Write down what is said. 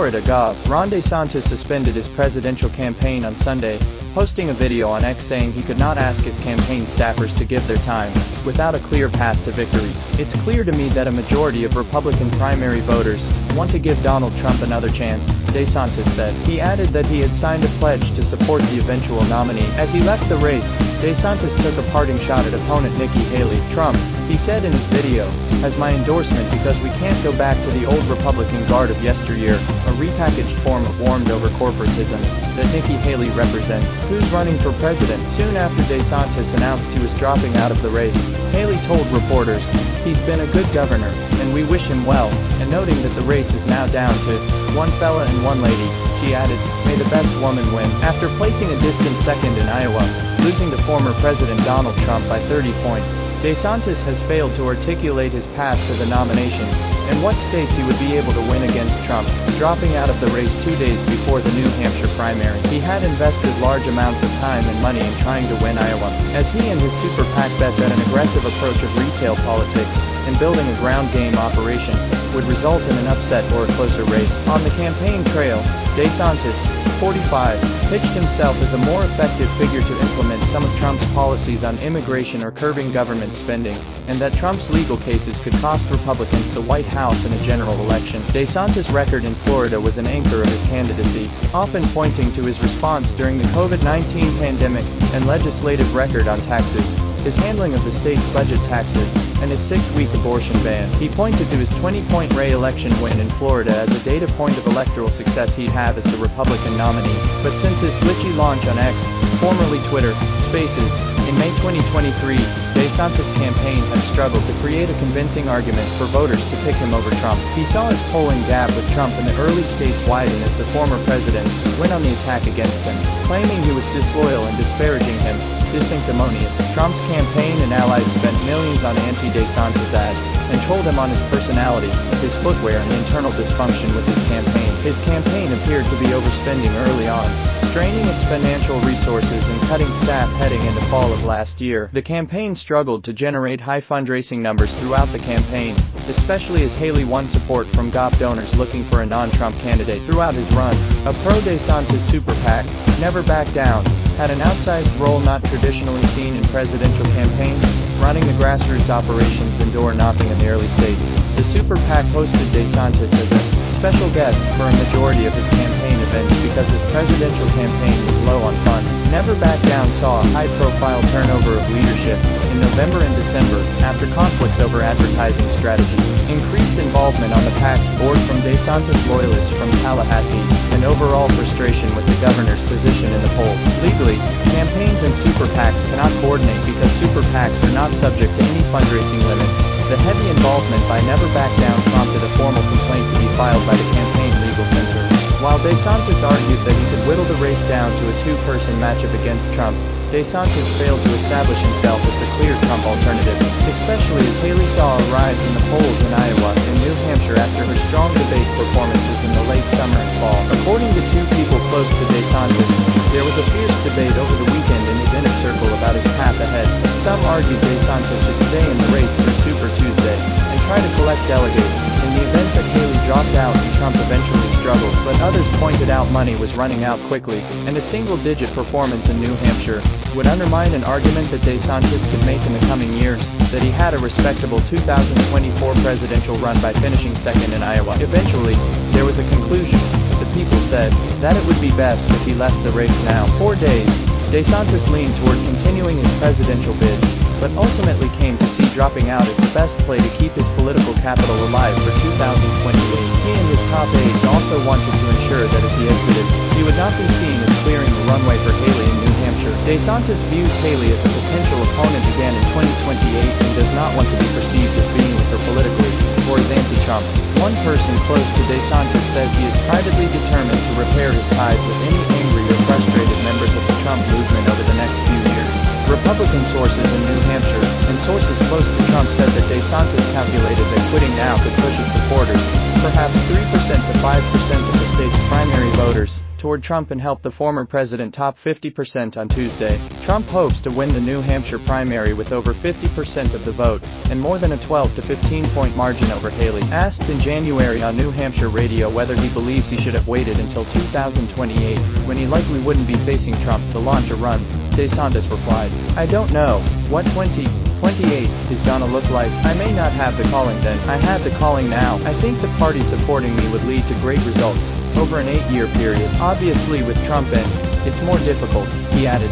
Florida Gov. Ron DeSantis suspended his presidential campaign on Sunday, posting a video on X saying he could not ask his campaign staffers to give their time, without a clear path to victory. It's clear to me that a majority of Republican primary voters want to give Donald Trump another chance, DeSantis said. He added that he had signed a pledge to support the eventual nominee. As he left the race, DeSantis took a parting shot at opponent Nikki Haley. Trump, he said in his video, has my endorsement because we can't go back to the old Republican guard of yesteryear, a repackaged form of warmed-over corporatism that Nikki Haley represents. Who's running for president? Soon after DeSantis announced he was dropping out of the race, Haley told reporters, "He's been a good governor, and we wish him well," and noting that the race is now down to one fella and one lady, she added, "May the best woman win." After placing a distant second in Iowa, losing to former President Donald Trump by 30 points, DeSantis has failed to articulate his path to the nomination, and what states he would be able to win against Trump. Dropping out of the race 2 days before the New Hampshire primary, he had invested large amounts of time and money in trying to win Iowa, as he and his super PAC bet that an aggressive approach of retail politics and building a ground game operation would result in an upset or a closer race. On the campaign trail, DeSantis, 45, pitched himself as a more effective figure to implement some of Trump's policies on immigration or curbing government spending, and that Trump's legal cases could cost Republicans the White House in a general election. DeSantis' record in Florida was an anchor of his candidacy, often pointing to his response during the COVID-19 pandemic and legislative record on taxes, his handling of the state's budget taxes, and his 6-week abortion ban. He pointed to his 20-point re-election win in Florida as a data point of electoral success he'd have as the Republican nominee. But since his glitchy launch on X, formerly Twitter, Spaces, in May 2023, DeSantis' campaign has struggled to create a convincing argument for voters to pick him over Trump. He saw his polling gap with Trump in the early states widen as the former president went on the attack against him, claiming he was disloyal and disparaging him, disanctimonious. Trump's campaign and allies spent millions on anti-DeSantis ads, and trolled him on his personality, his footwear and internal dysfunction with his campaign. His campaign appeared to be overspending early on, straining its financial resources and cutting staff heading into fall of last year. The campaign struggled to generate high fundraising numbers throughout the campaign, especially as Haley won support from GOP donors looking for a non-Trump candidate. Throughout his run, a pro-DeSantis super PAC, Never Back Down, had an outsized role not traditionally seen in presidential campaigns, running the grassroots operations and door-knocking in the early states. The super PAC hosted DeSantis as a special guest for a majority of his campaign events because his presidential campaign was low on funds. Never Back Down saw a high-profile turnover of leadership in November and December after conflicts over advertising strategy, increased involvement on the PAC's board from DeSantis loyalists from Tallahassee, and overall frustration with the governor's position in the polls. Legally, campaigns and super PACs cannot coordinate because super PACs are not subject to any fundraising limits. The heavy involvement by Never Back Down prompted a formal complaint to be filed by the Campaign Legal Center. While DeSantis argued that he could whittle the race down to a two-person matchup against Trump, DeSantis failed to establish himself as the clear Trump alternative, especially as Haley saw a rise in the polls in Iowa and New Hampshire after her strong debate performances in the late summer and fall. According to two people close to DeSantis, there was a fierce debate over the weekend in his inner circle about his path ahead. Some argued DeSantis should stay in the race through Super Tuesday and try to collect delegates, in the event that Haley dropped out and Trump eventually struggled, but others pointed out money was running out quickly, and a single-digit performance in New Hampshire would undermine an argument that DeSantis could make in the coming years, that he had a respectable 2024 presidential run by finishing second in Iowa. Eventually, there was a conclusion. The people said that it would be best if he left the race now. 4 days, DeSantis leaned toward continuing his presidential bid, but ultimately came to see dropping out as the best play to keep his political capital alive for 2028. He and his top aides also wanted to ensure that as he exited, he would not be seen as clearing the runway for Haley in New Hampshire. DeSantis views Haley as a potential opponent again in 2028 and does not want to be perceived as being with her politically, or as anti-Trump. One person close to DeSantis says he is privately determined to repair his ties with any angry or frustrated members of the Trump movement over the next few years. Republican sources in New Hampshire and sources close to Trump said that DeSantis calculated that quitting now could push his supporters, perhaps 3% to 5% of the state's primary voters, toward Trump and help the former president top 50% on Tuesday. Trump hopes to win the New Hampshire primary with over 50% of the vote, and more than a 12 to 15-point margin over Haley. Asked in January on New Hampshire radio whether he believes he should have waited until 2028, when he likely wouldn't be facing Trump, to launch a run, DeSantis replied, "I don't know what 2028 is gonna look like. I may not have the calling then. I had the calling now. I think the party supporting me would lead to great results over an 8-year period. Obviously with Trump in, it's more difficult," he added.